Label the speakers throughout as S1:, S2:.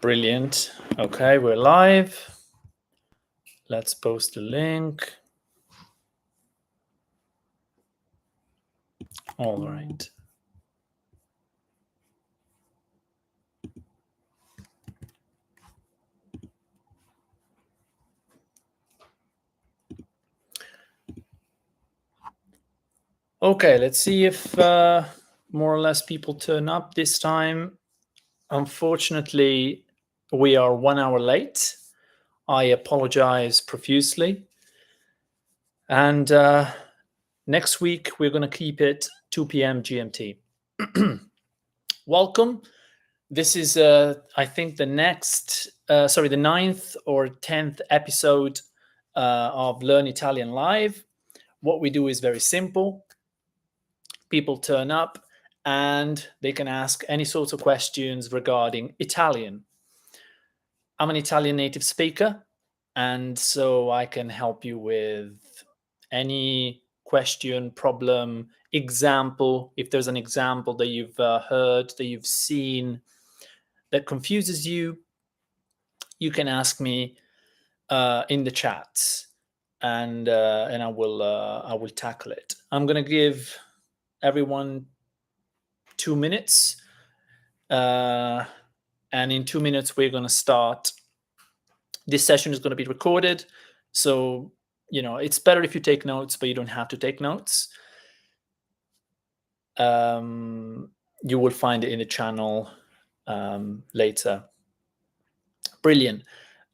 S1: Brilliant. Okay, we're live. Let's post the link. All right. Okay, let's see if more or less people turn up this time. Unfortunately, we are 1 hour late. I apologize profusely. And next week, we're going to keep it 2 p.m. GMT. Welcome. This is, I think, the the 9th or 10th episode of Learn Italian Live. What we do is very simple. People turn up and they can ask any sorts of questions regarding Italian. I'm an Italian native speaker, and so I can help you with any question, problem, example. If there's an example that you've heard, that you've seen, that confuses you, you can ask me in the chat, and I will tackle it. I'm gonna give everyone 2 minutes, and in 2 minutes we're gonna start. This session is gonna be recorded, so it's better if you take notes, but you don't have to take notes. You will find it in the channel later. Brilliant.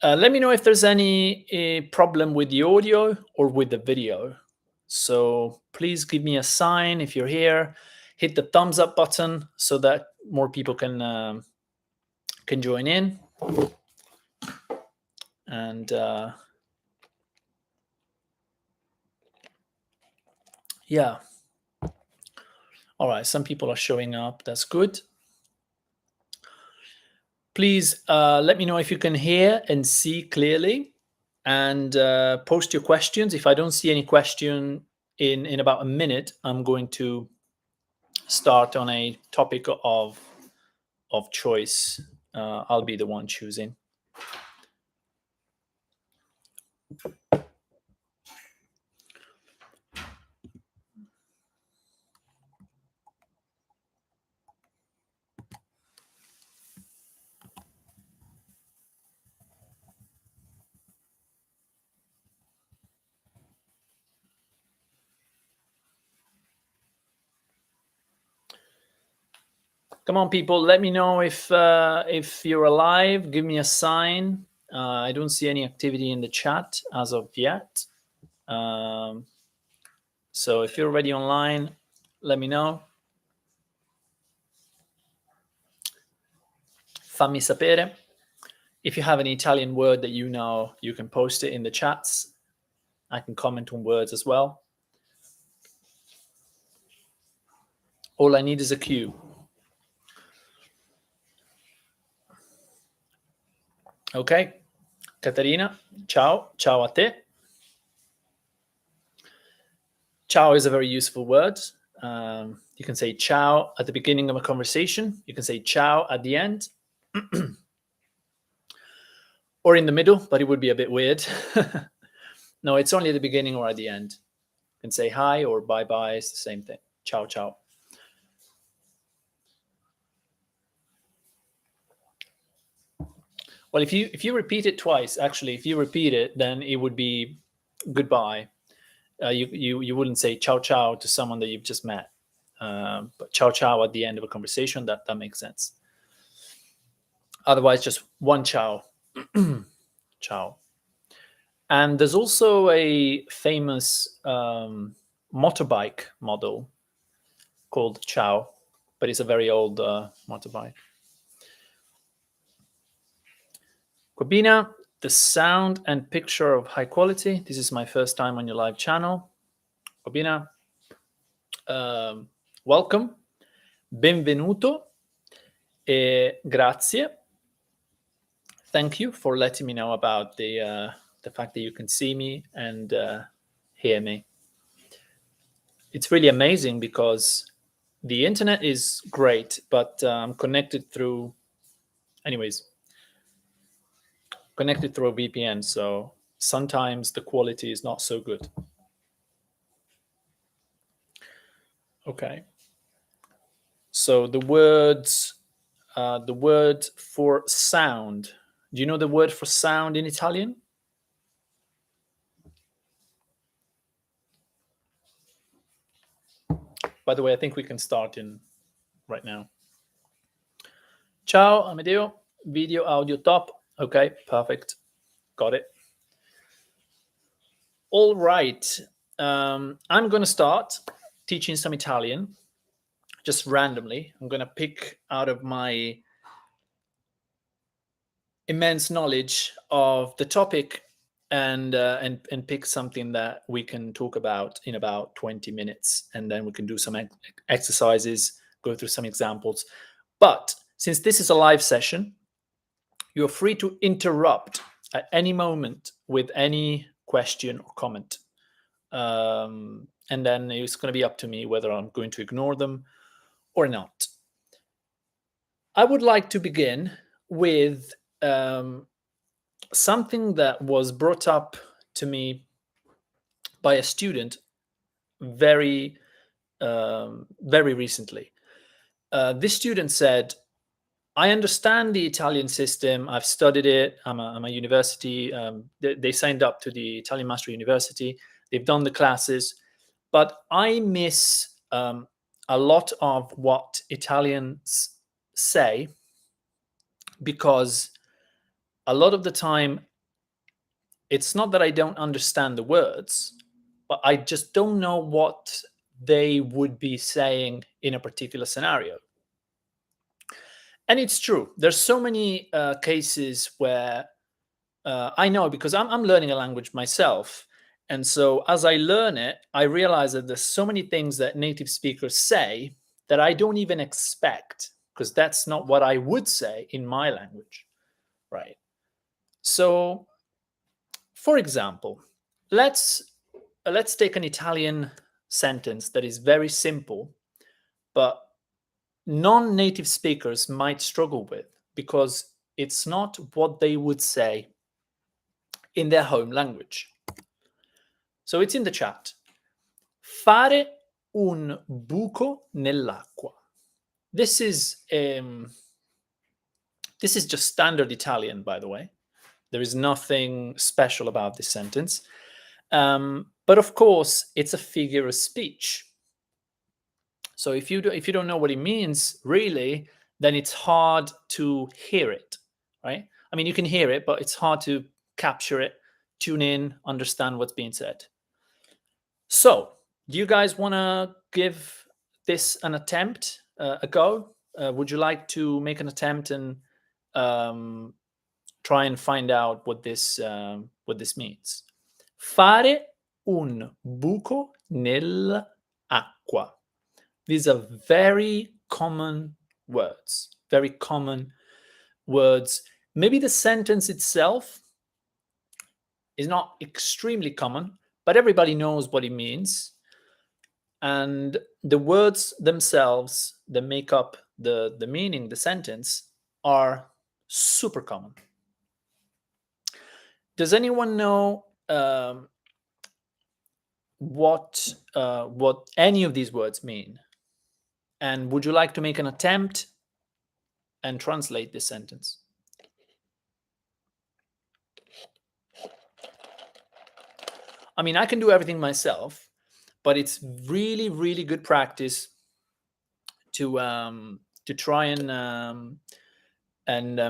S1: Let me know if there's any problem with the audio or with the video. So please give me a sign if you're here. Hit the thumbs up button so that more people can join in. And yeah. All right, some people are showing up. That's good. Please let me know if you can hear and see clearly, and post your questions. If I don't see any question in about a minute, I'm going to start on a topic of choice. I'll be the one choosing. Come on, people, let me know if you're alive. Give me a sign. I don't see any activity in the chat as of yet. So if you're already online, let me know. Fammi sapere. If you have an Italian word that you know, you can post it in the chats. I can comment on words as well. All I need is a cue. Okay. Caterina, ciao. Ciao a te. Ciao is a very useful word. You can say ciao at the beginning of a conversation. You can say ciao at the end. Or in the middle, but it would be a bit weird. No, it's only at the beginning or at the end. You can say hi or bye-bye. It's the same thing. Ciao, ciao. Well, if you repeat it twice, actually, if you repeat it, then it would be goodbye. You wouldn't say ciao, ciao to someone that you've just met. But ciao, ciao at the end of a conversation, that makes sense. Otherwise, just one ciao. Ciao. And there's also a famous motorbike model called Ciao, but it's a very old motorbike. Corbina, the sound and picture of high quality. This is my first time on your live channel. Corbina, welcome. Benvenuto. E grazie. Thank you for letting me know about the fact that you can see me and hear me. It's really amazing because the internet is great, but I'm connected through... Anyways, connected through a VPN, so sometimes the quality is not so good. Okay. So the word for sound. Do you know the word for sound in Italian? By the way, I think we can start in right now. Ciao, Amedeo. Video, audio, top. Okay, perfect. Got it. All right. I'm going to start teaching some Italian just randomly. I'm going to pick out of my immense knowledge of the topic and pick something that we can talk about in about 20 minutes, and then we can do some exercises, go through some examples. But since this is a live session, you're free to interrupt at any moment with any question or comment. And then it's going to be up to me whether I'm going to ignore them or not. I would like to begin with something that was brought up to me by a student very recently. This student said, I understand the Italian system. I've studied it. I'm a university. They signed up to the Italian Master University. They've done the classes, but I miss a lot of what Italians say, because a lot of the time it's not that I don't understand the words, but I just don't know what they would be saying in a particular scenario. And it's true. There's so many cases where I know, because I'm learning a language myself. And so as I learn it, I realize that there's so many things that native speakers say that I don't even expect, because that's not what I would say in my language, right? So, for example, let's take an Italian sentence that is very simple, but non-native speakers might struggle with, because it's not what they would say in their home language. So it's in the chat. Fare un buco nell'acqua. This is just standard Italian, by the way. There is nothing special about this sentence. But of course, it's a figure of speech. So if you don't know what it means, really, then it's hard to hear it, right? I mean, you can hear it, but it's hard to capture it, tune in, understand what's being said. So, do you guys want to give this an attempt, a go? Would you like to make an attempt and try and find out what this means? Fare un buco nell'acqua. These are very common words. Very common words. Maybe the sentence itself is not extremely common, but everybody knows what it means. And the words themselves that make up the meaning, the sentence, are super common. Does anyone know what any of these words mean? And would you like to make an attempt and translate this sentence? I mean, I can do everything myself, but it's really, really good practice to try and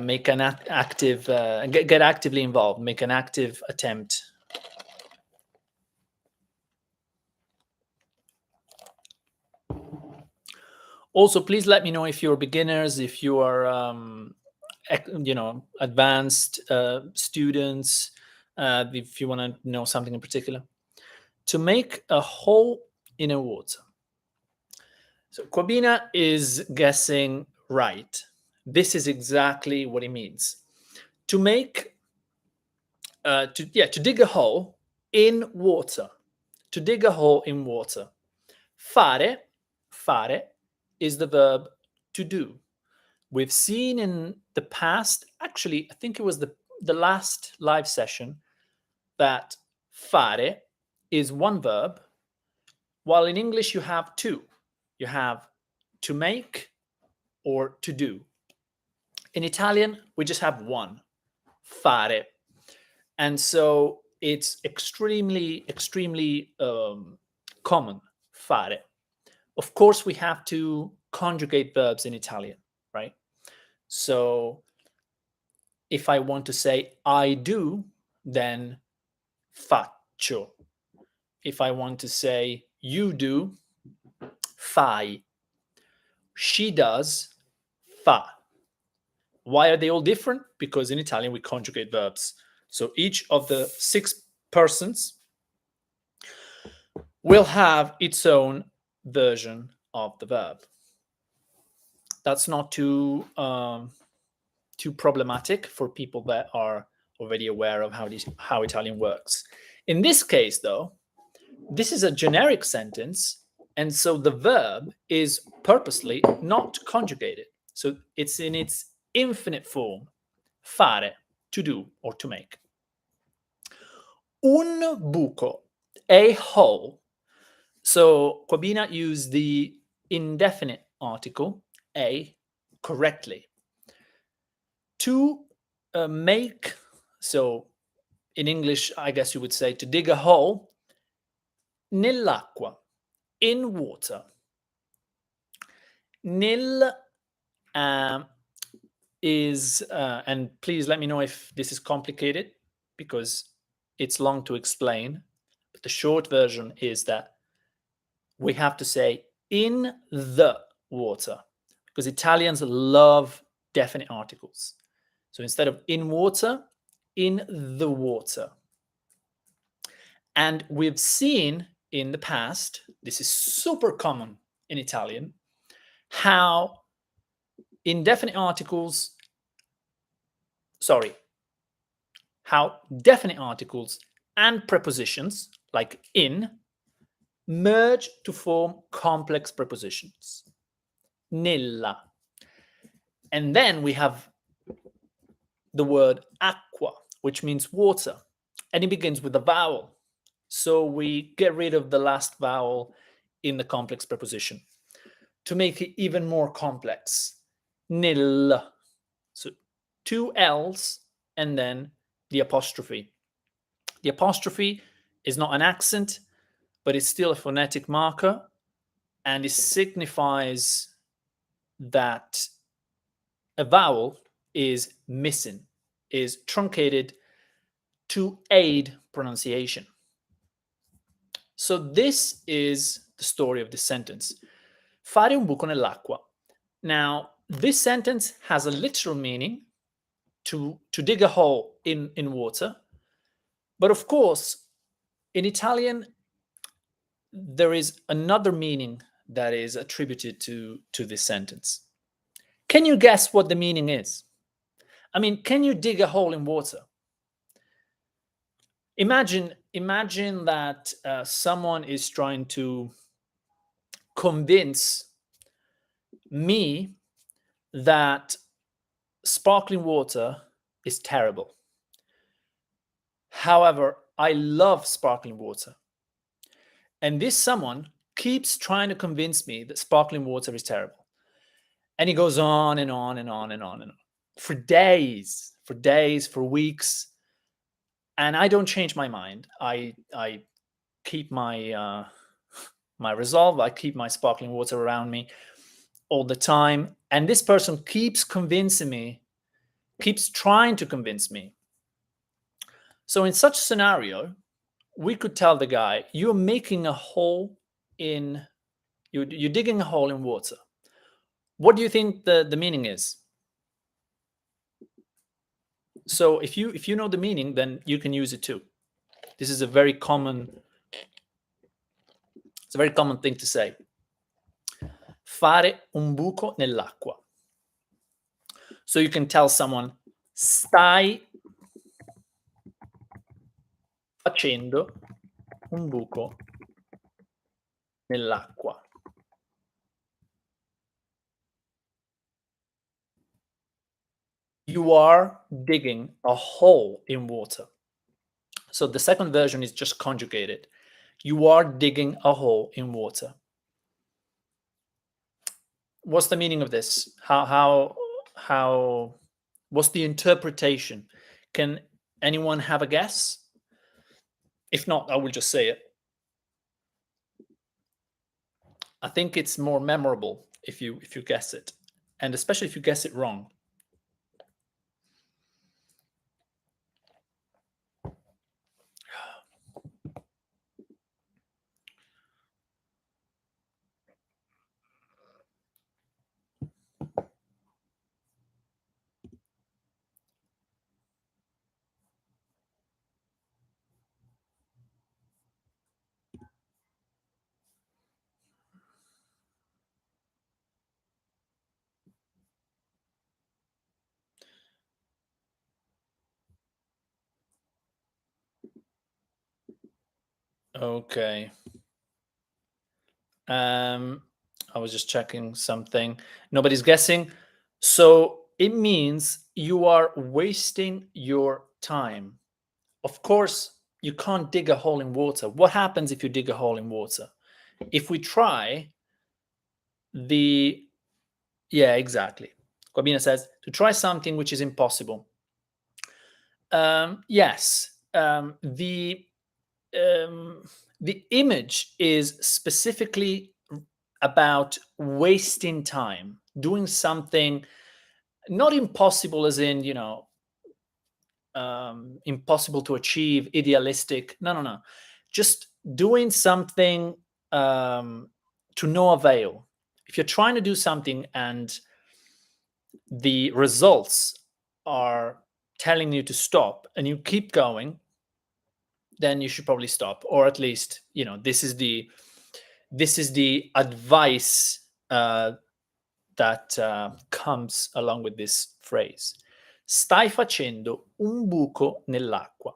S1: make an active, get actively involved, make an active attempt. Also, please let me know if you're beginners, if you are, advanced students, if you want to know something in particular. To make a hole in a water. So Corbina is guessing right. This is exactly what it means. To make, to dig a hole in water. To dig a hole in water. Fare is the verb to do. We've seen in the past, actually, I think it was the last live session that fare is one verb, while in English you have two. You have to make or to do. In Italian, we just have one, fare. And so it's extremely common, fare. Of course, we have to conjugate verbs in Italian, right? So if I want to say I do, then faccio. If I want to say you do, fai. She does, fa. Why are they all different? Because in Italian we conjugate verbs. So each of the 6 persons will have its own version of the verb. That's not too problematic for people that are already aware of how Italian works. In this case, though, this is a generic sentence, and so the verb is purposely not conjugated. So it's in its infinite form, fare, to do or to make. Un buco, a hole. So Quabina used the indefinite article, a, correctly. To make, so in English, I guess you would say to dig a hole, nell'acqua, in water. Nel is, and please let me know if this is complicated because it's long to explain, but the short version is that we have to say in the water because Italians love definite articles. So instead of in water, in the water. And we've seen in the past, this is super common in Italian, how definite articles and prepositions like in merge to form complex prepositions. Nella. And then we have the word acqua, which means water, and it begins with a vowel. So we get rid of the last vowel in the complex preposition to make it even more complex. Nil. So 2 L's and then the apostrophe. The apostrophe is not an accent, but it's still a phonetic marker, and it signifies that a vowel is missing, is truncated to aid pronunciation. So this is the story of this sentence. Fare un buco nell'acqua. Now, this sentence has a literal meaning, to dig a hole in water. But of course, in Italian, there is another meaning that is attributed to this sentence. Can you guess what the meaning is? I mean, can you dig a hole in water? Imagine that someone is trying to convince me that sparkling water is terrible. However, I love sparkling water. And this someone keeps trying to convince me that sparkling water is terrible. And he goes on and on and on and on and on for days, for weeks. And I don't change my mind. I keep my my resolve. I keep my sparkling water around me all the time. And this person keeps convincing me, keeps trying to convince me. So in such a scenario, we could tell the guy, you're making a hole in, you're digging a hole in water. What do you think the meaning is? So if you know the meaning, then you can use it too. This is a very common thing to say. Fare un buco nell'acqua. So you can tell someone, stai facendo un buco nell'acqua. You are digging a hole in water. So the second version is just conjugated. You are digging a hole in water. What's the meaning of this? How what's the interpretation? Can anyone have a guess? If not, I will just say it. I think it's more memorable if you guess it, and especially if you guess it wrong. Okay. Um, I was just checking something. Nobody's guessing. So it means you are wasting your time. Of course, you can't dig a hole in water. What happens if you dig a hole in water? If we try the, yeah, exactly. Corbina says to try something which is impossible. Yes, um, the image is specifically about wasting time, doing something not impossible, as in impossible to achieve, idealistic. No, no, no. Just doing something um, to no avail. If you're trying to do something and the results are telling you to stop and you keep going, then you should probably stop, or at least this is the advice that comes along with this phrase. Stai facendo un buco nell'acqua.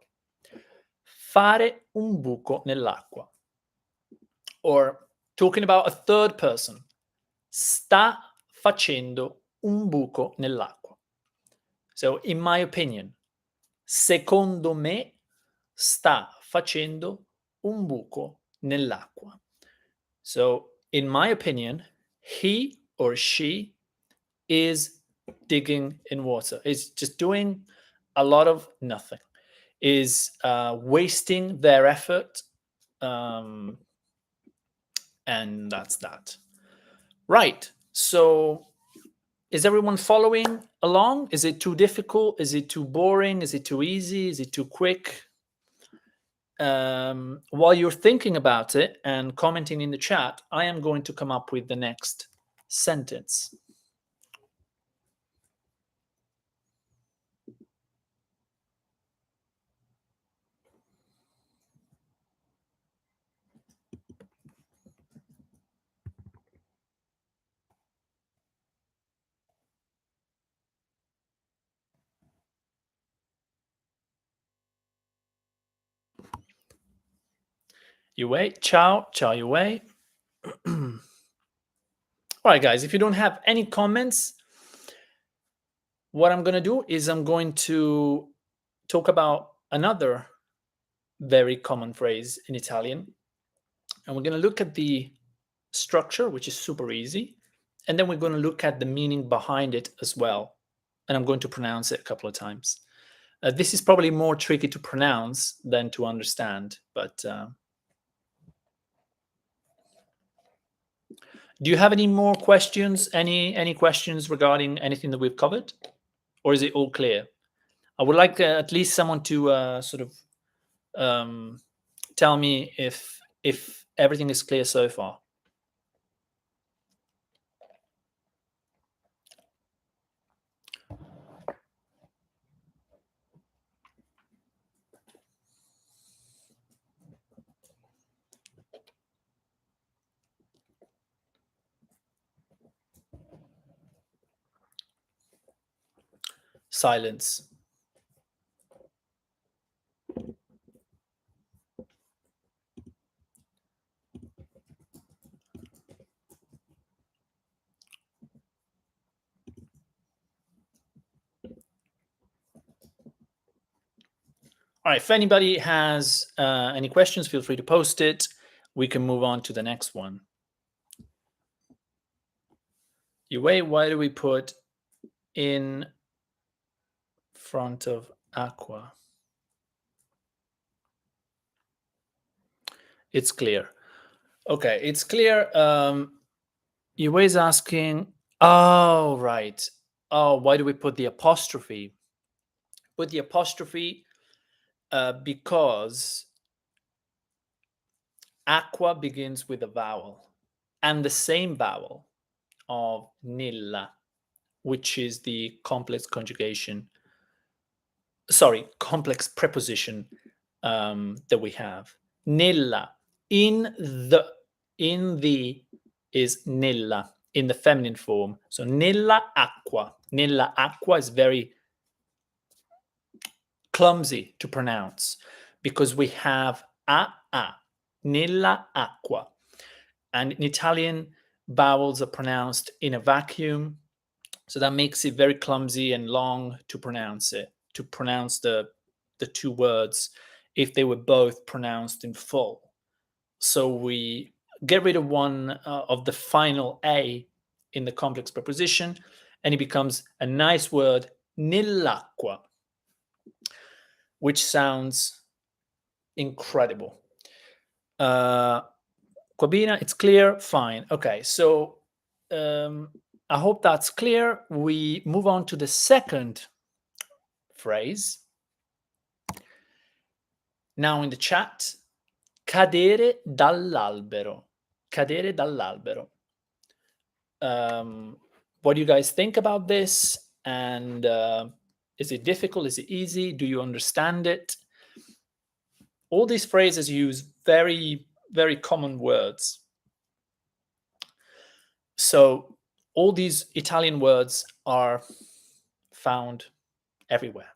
S1: Fare un buco nell'acqua. Or talking about a third person. Sta facendo un buco nell'acqua. So, in my opinion, secondo me sta facendo un buco nell'acqua. So, in my opinion, he or she is digging in water, is just doing a lot of nothing, is wasting their effort. Um, and that's that. Right. So, is everyone following along? Is it too difficult? Is it too boring? Is it too easy? Is it too quick? While you're thinking about it and commenting in the chat, I am going to come up with the next sentence. You wait. Ciao. Ciao, you wait. All right, guys, if you don't have any comments, what I'm going to do is I'm going to talk about another very common phrase in Italian. And we're going to look at the structure, which is super easy. And then we're going to look at the meaning behind it as well. And I'm going to pronounce it a couple of times. This is probably more tricky to pronounce than to understand, but do you have any more questions? Any questions regarding anything that we've covered, or is it all clear? I would like at least someone to sort of tell me if everything is clear so far. Silence. All right, if anybody has any questions, feel free to post it. We can move on to the next one. Why do we put in front of aqua? It's clear. Okay, it's clear. Yue is asking, oh, right. Oh, why do we put the apostrophe? Put the apostrophe because aqua begins with a vowel and the same vowel of nilla, which is the complex conjugation, complex preposition that we have. Nella, in the is nella, in the feminine form. So nella acqua. Nella acqua is very clumsy to pronounce because we have a, nella acqua. And in Italian, vowels are pronounced in a vacuum. So that makes it very clumsy and long to pronounce the two words if they were both pronounced in full. So we get rid of one of the final A in the complex preposition, and it becomes a nice word, nell'acqua, which sounds incredible. Quabina, it's clear? Fine. Okay, so I hope that's clear. We move on to the second phrase. Now in the chat, cadere dall'albero. Cadere dall'albero. What do you guys think about this? And is it difficult? Is it easy? Do you understand it? All these phrases use very, very common words. So all these Italian words are found everywhere.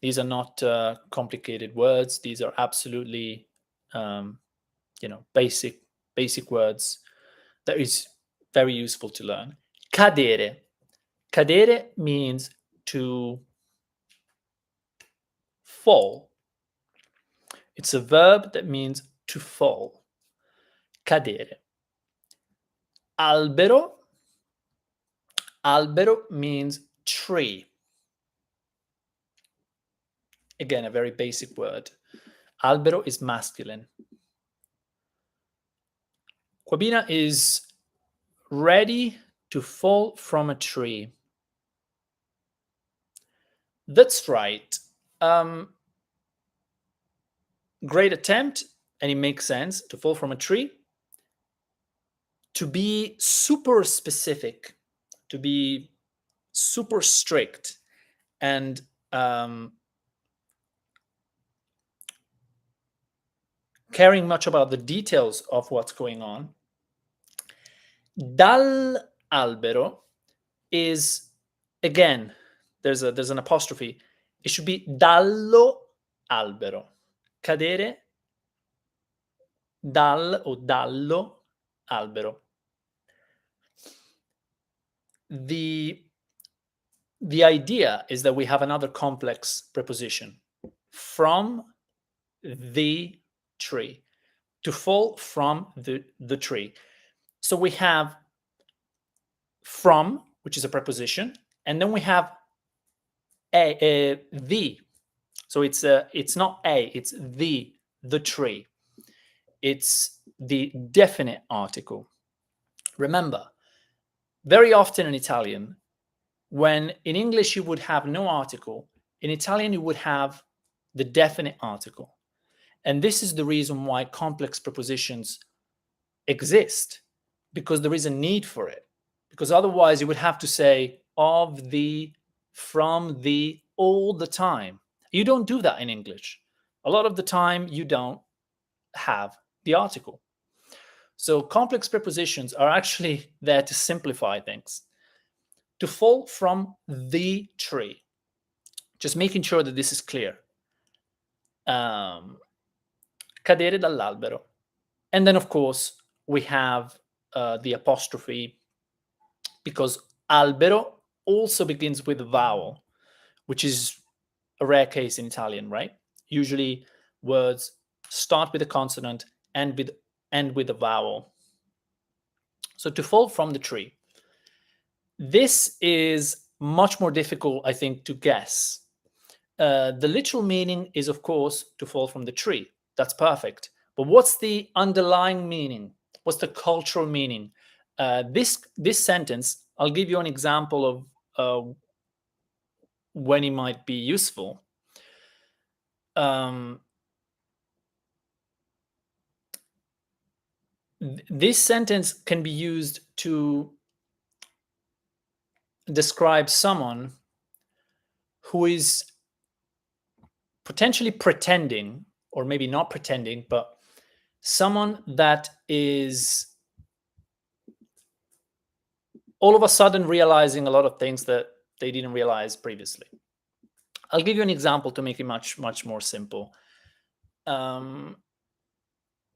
S1: These are not complicated words. These are absolutely, basic words that is very useful to learn. Cadere. Cadere means to fall. It's a verb that means to fall. Cadere. Albero. Albero means tree. Again, a very basic word. Albero is masculine. Quabina is ready to fall from a tree. That's right. Great attempt, and it makes sense to fall from a tree. To be super specific, to be super strict, and caring much about the details of what's going on. Dal albero is, again, there's an apostrophe. It should be dallo albero. Cadere dal o dallo albero. The idea is that we have another complex preposition, from the tree, to fall from the tree. So we have from, which is a preposition, and then we have the. So it's not a, it's the tree. It's the definite article. Remember, very often in Italian, when in English you would have no article, in Italian you would have the definite article. And this is the reason why complex prepositions exist, because there is a need for it. Because otherwise you would have to say of, the, from, the, all the time. You don't do that in English. A lot of the time you don't have the article. So complex prepositions are actually there to simplify things. To fall from the tree. Just making sure that this is clear. Cadere dall'albero. And then, of course, we have the apostrophe, because albero also begins with a vowel, which is a rare case in Italian, right? Usually words start with a consonant and end with a vowel. So to fall from the tree. This is much more difficult, I think, to guess. The literal meaning is, of course, to fall from the tree. That's perfect. But what's the underlying meaning? What's the cultural meaning? This sentence, I'll give you an example of when it might be useful. This sentence can be used to describe someone who is potentially pretending, or maybe not pretending, but someone that is all of a sudden realizing a lot of things that they didn't realize previously. I'll give you an example to make it much, much more simple.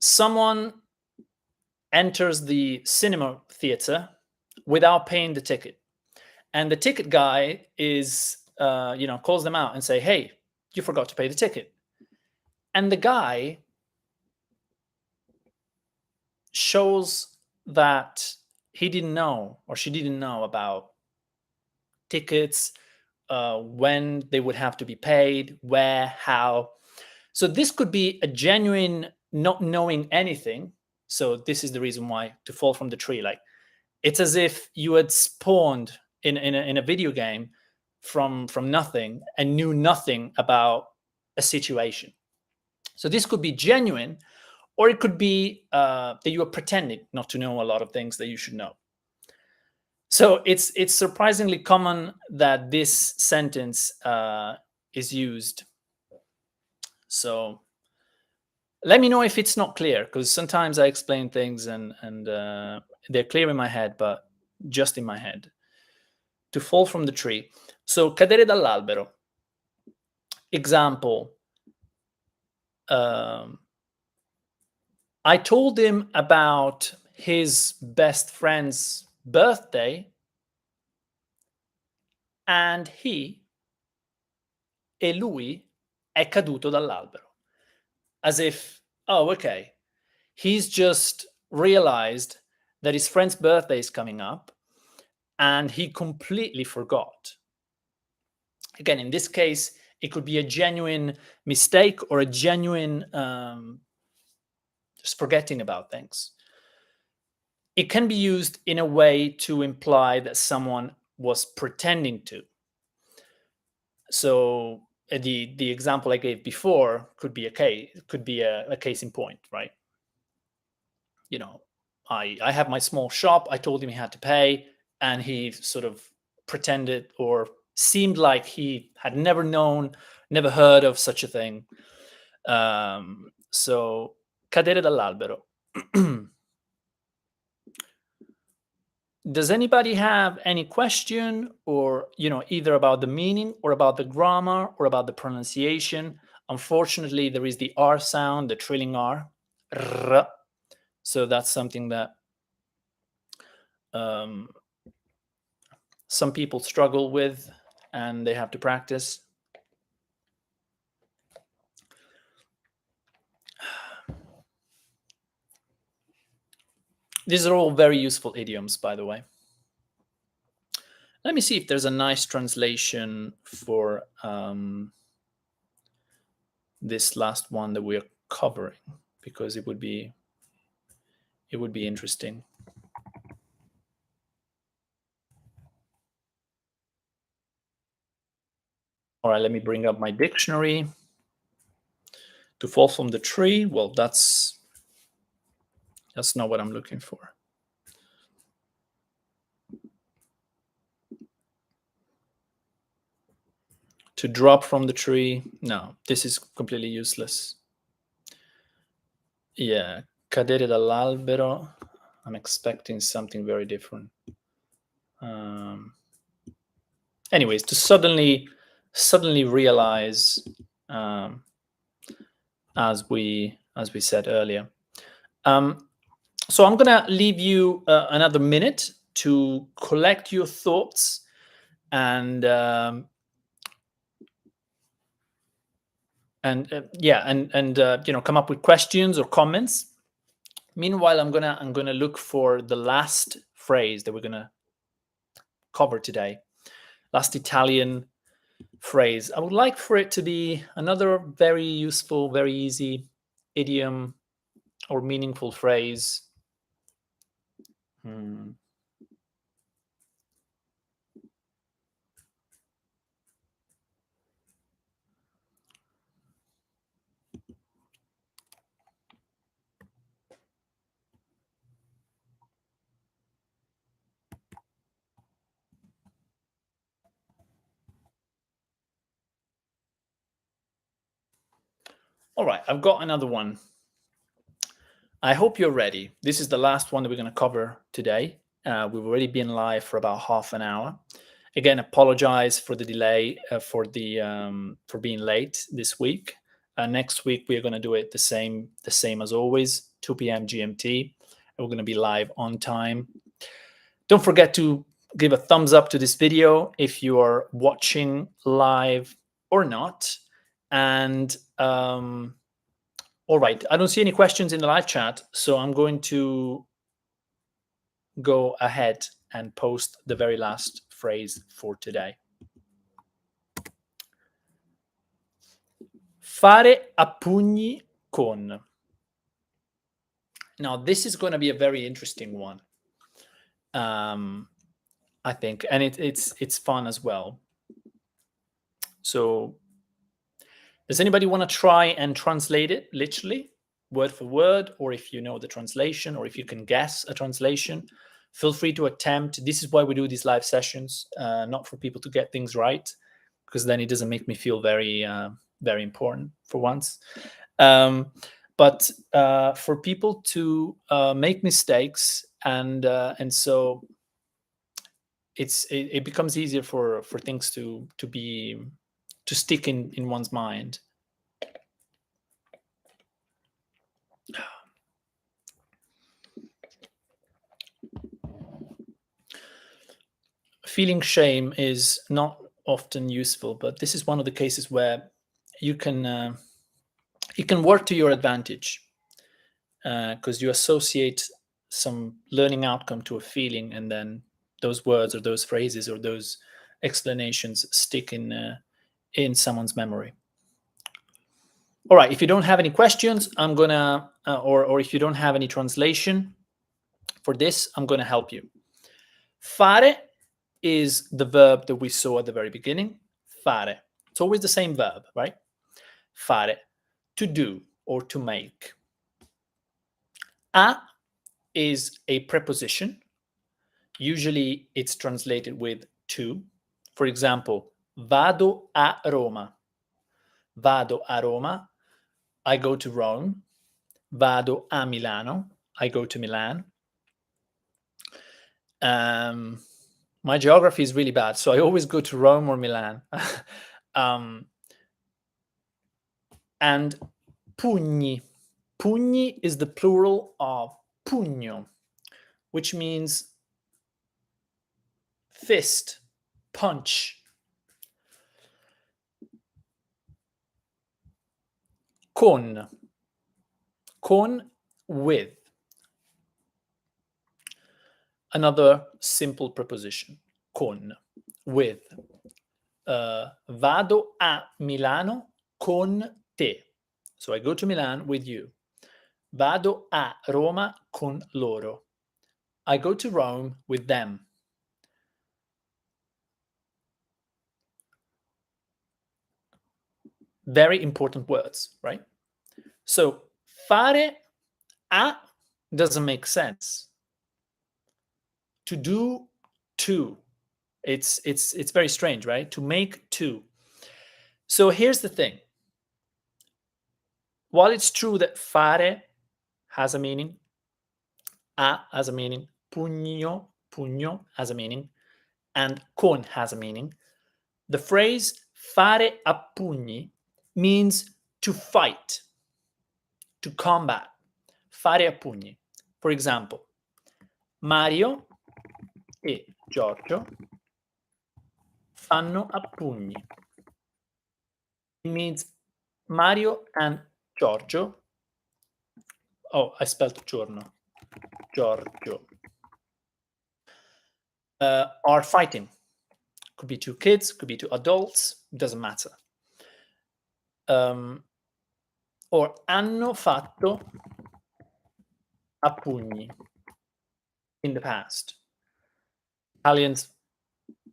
S1: Someone enters the cinema theater without paying the ticket, and the ticket guy is, calls them out and say, "Hey, you forgot to pay the ticket." And the guy shows that he didn't know, or she didn't know about tickets, when they would have to be paid, where, how. So this could be a genuine not knowing anything. So this is the reason why to fall from the tree. Like, it's as if you had spawned in a video game from nothing and knew nothing about a situation. So this could be genuine, or it could be that you are pretending not to know a lot of things that you should know. So it's surprisingly common that this sentence is used. So let me know if it's not clear, because sometimes I explain things and they're clear in my head, but just in my head. To fall from the tree. So cadere dall'albero. Example. I told him about his best friend's birthday, and lui è caduto dall'albero. As if, oh, okay, he's just realized that his friend's birthday is coming up and he completely forgot. Again, in this case, it could be a genuine mistake or a genuine just forgetting about things. It can be used in a way to imply that someone was pretending to. So the example I gave before could be a case in point, right? I have my small shop. I told him he had to pay, and he sort of pretended or seemed like he had never known, never heard of such a thing. So cadere dall'albero. Does anybody have any question, or either about the meaning or about the grammar or about the pronunciation? Unfortunately, there is the R sound, the trilling R. R. So that's something that some people struggle with and they have to practice. These are all very useful idioms, by the way. Let me see if there's a nice translation for this last one that we are covering, because it would be interesting. All right, let me bring up my dictionary. To fall from the tree, well, that's not what I'm looking for. To drop from the tree, no, this is completely useless. Yeah, cadere dall'albero, I'm expecting something very different. Anyways, to suddenly realize, as we said earlier. So I'm gonna leave you another minute to collect your thoughts and and yeah, and come up with questions or comments. Meanwhile, I'm gonna look for the last phrase that we're gonna cover today. Last Italian phrase. I would like for it to be another very useful, very easy idiom or meaningful phrase. Hmm. All right, I've got another one. I hope you're ready. This is the last one that we're going to cover today. We've already been live for about half an hour. Again, apologize for the delay, for being late this week. Next week we're going to do it the same as always, 2 p.m. GMT. We're going to be live on time. Don't forget to give a thumbs up to this video if you are watching live or not. And all right, I don't see any questions in the live chat, so I'm going to go ahead and post the very last phrase for today. Fare a pugni con. Now, this is going to be a very interesting one, I think, and it's fun as well. So, does anybody want to try and translate it literally, word for word, or if you know the translation, or if you can guess a translation, feel free to attempt. This is why we do these live sessions, not for people to get things right, because then it doesn't make me feel very, very important for once. But for people to make mistakes, and so it becomes easier for things to stick in one's mind. Feeling shame is not often useful, but this is one of the cases where you can work to your advantage, because you associate some learning outcome to a feeling, and then those words or those phrases or those explanations stick in someone's memory. All right, if you don't have any questions, I'm gonna or if you don't have any translation for this, I'm gonna help you. Fare is the verb that we saw at the very beginning. Fare. It's always the same verb, right? Fare, to do or to make. A is a preposition. Usually it's translated with to. For example, vado a Roma. Vado a Roma. I go to Rome. Vado a Milano. I go to Milan. My geography is really bad, so I always go to Rome or Milan. And pugni. Pugni is the plural of pugno, which means fist, punch. Con, with. Another simple preposition, con, with. Vado a Milano con te. So I go to Milan with you. Vado a Roma con loro. I go to Rome with them. Very important words, right? So fare a doesn't make sense. To do to. It's very strange, right? To make to. So here's the thing. While it's true that fare has a meaning, a has a meaning, pugno has a meaning, and con has a meaning, the phrase fare a pugni means to fight, to combat. Fare a pugni. For example, Mario e Giorgio fanno a pugni. It means Mario and Giorgio. Oh, I spelled giorno. Giorgio. Are fighting. Could be two kids, could be two adults, doesn't matter. Or hanno fatto a pugni in the past. Italians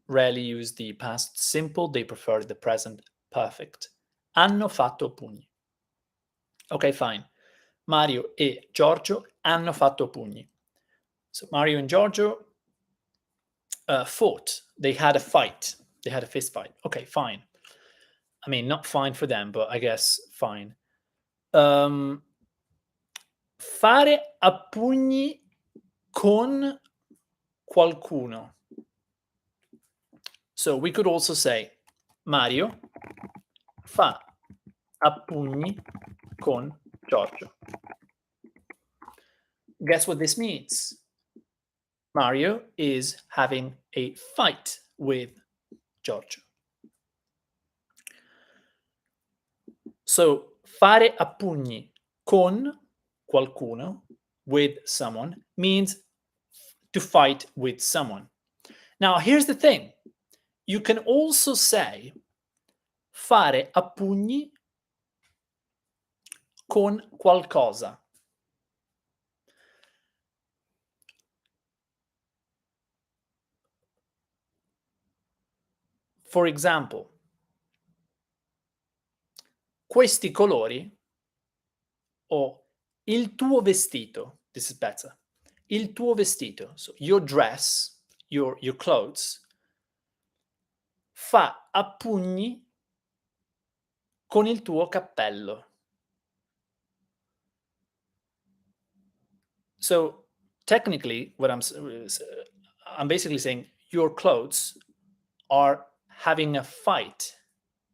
S1: rarely use the past simple, they prefer the present perfect. Hanno fatto pugni. Okay, fine. Mario e Giorgio hanno fatto pugni. So Mario and Giorgio fought. They had a fight. They had a fist fight. Okay, fine. I mean, not fine for them, but I guess fine. Fare a pugni con qualcuno. So we could also say Mario fa a pugni con Giorgio. Guess what this means? Mario is having a fight with Giorgio. So fare a pugni con qualcuno, with someone, means to fight with someone. Now, here's the thing. You can also say fare a pugni con qualcosa. For example, questi colori o il tuo vestito. This is better. Il tuo vestito. So your dress, your clothes, fa a pugni con il tuo cappello. So technically, what I'm basically saying your clothes are having a fight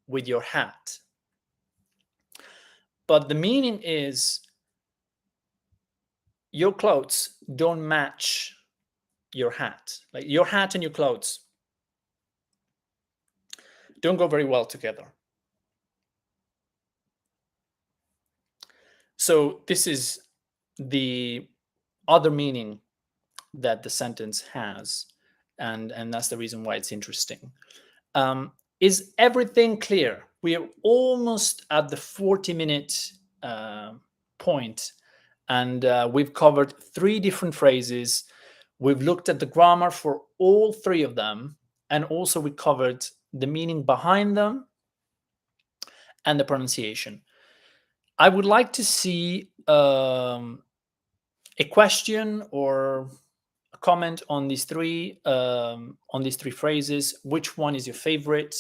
S1: with your hat. But the meaning is your clothes don't match your hat. Like your hat and your clothes don't go very well together. So this is the other meaning that the sentence has, and that's the reason why it's interesting. Is everything clear? We are almost at the 40-minute point, and we've covered 3 different phrases. We've looked at the grammar for all 3 of them, and also we covered the meaning behind them and the pronunciation. I would like to see a question or a comment on these 3 phrases. Which one is your favorite?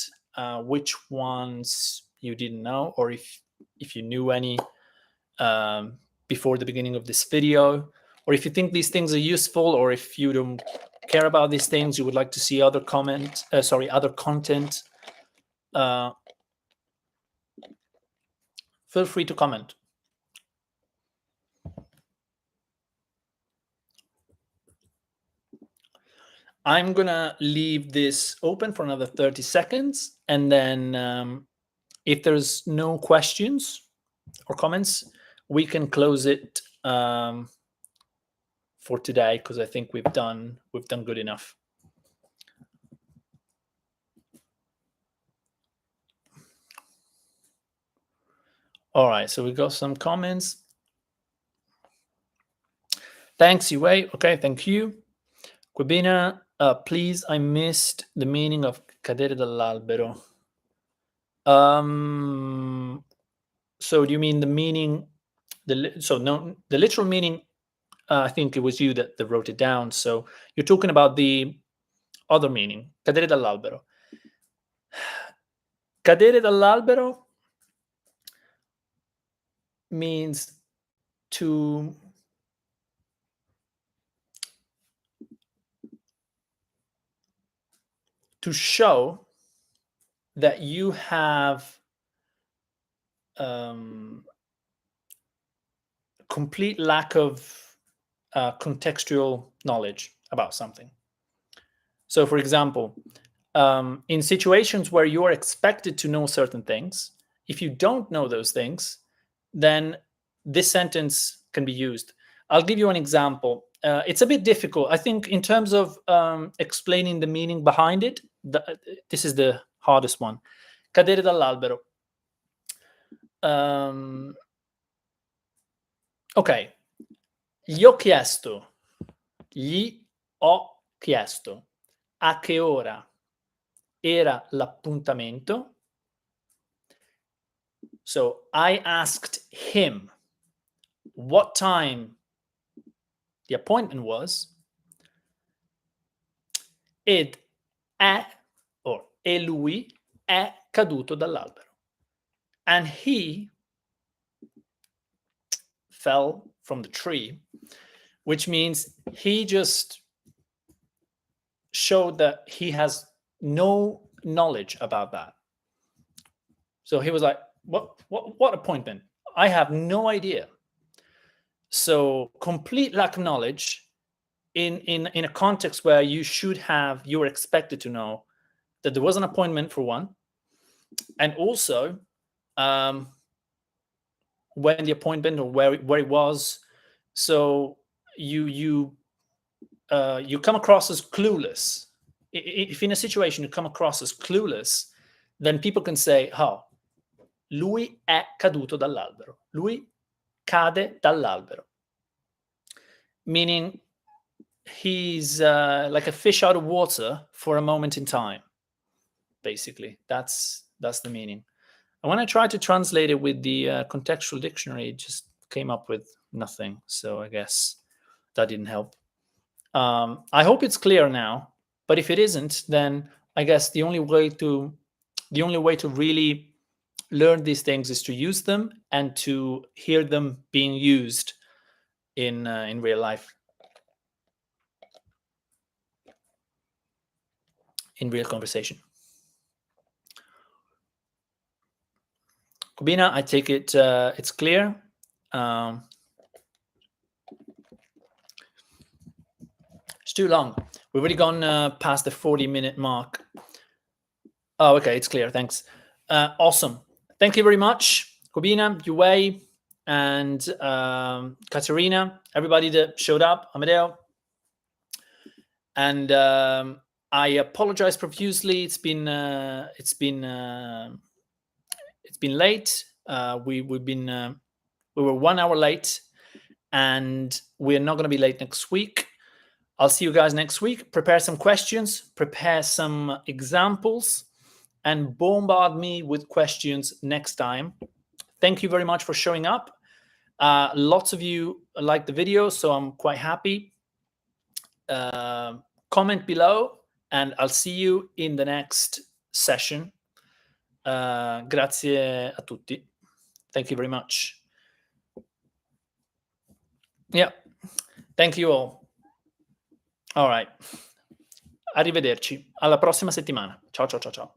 S1: Which ones you didn't know, or if you knew any before the beginning of this video, or if you think these things are useful, or if you don't care about these things, you would like to see other other content. Feel free to comment. I'm gonna leave this open for another 30 seconds, and then if there's no questions or comments, we can close it for today, because I think we've done good enough. All right, so we got some comments. Thanks, Yue. Okay, thank you. Quibina, please, I missed the meaning of cadere dall'albero. So do you mean the meaning? The literal meaning. I think it was you that wrote it down. So you're talking about the other meaning, cadere dall'albero. Cadere dall'albero means to show that you have complete lack of contextual knowledge about something. So, for example, in situations where you are expected to know certain things, if you don't know those things, then this sentence can be used. I'll give you an example. It's a bit difficult. I think in terms of explaining the meaning behind it, this is the hardest one. Cadere dall'albero. Ok. Gli ho chiesto a che ora era l'appuntamento. So I asked him what time the appointment was. Ed e lui è caduto dall'albero. And he fell from the tree, which means he just showed that he has no knowledge about that. So he was like, what appointment? I have no idea. So complete lack of knowledge in a context where you're expected to know that there was an appointment for one, and also when the appointment or where it was. So you come across as clueless. If in a situation you come across as clueless, then people can say, oh, lui è caduto dall'albero. Lui cade dall'albero. Meaning he's like a fish out of water for a moment in time. Basically, that's the meaning. And when I tried to translate it with the contextual dictionary, it just came up with nothing. So I guess that didn't help. I hope it's clear now. But if it isn't, then I guess the only way to really learn these things is to use them and to hear them being used in real life, in real conversation. Kubina, I take it it's clear. It's too long. We've already gone past the 40-minute mark. Oh, okay, it's clear. Thanks. Awesome. Thank you very much, Kubina, Yue, and Katerina, everybody that showed up, Amadeo. And I apologize profusely. It's been late. We were 1 hour late, and we're not going to be late next week. I'll see you guys next week. Prepare some questions, prepare some examples, and bombard me with questions next time. Thank you very much for showing up. Lots of you liked the video, so I'm quite happy. Comment below, and I'll see you in the next session. Grazie a tutti. Thank you very much. Yeah, thank you all. All right. Arrivederci. Alla prossima settimana. Ciao, ciao, ciao, ciao.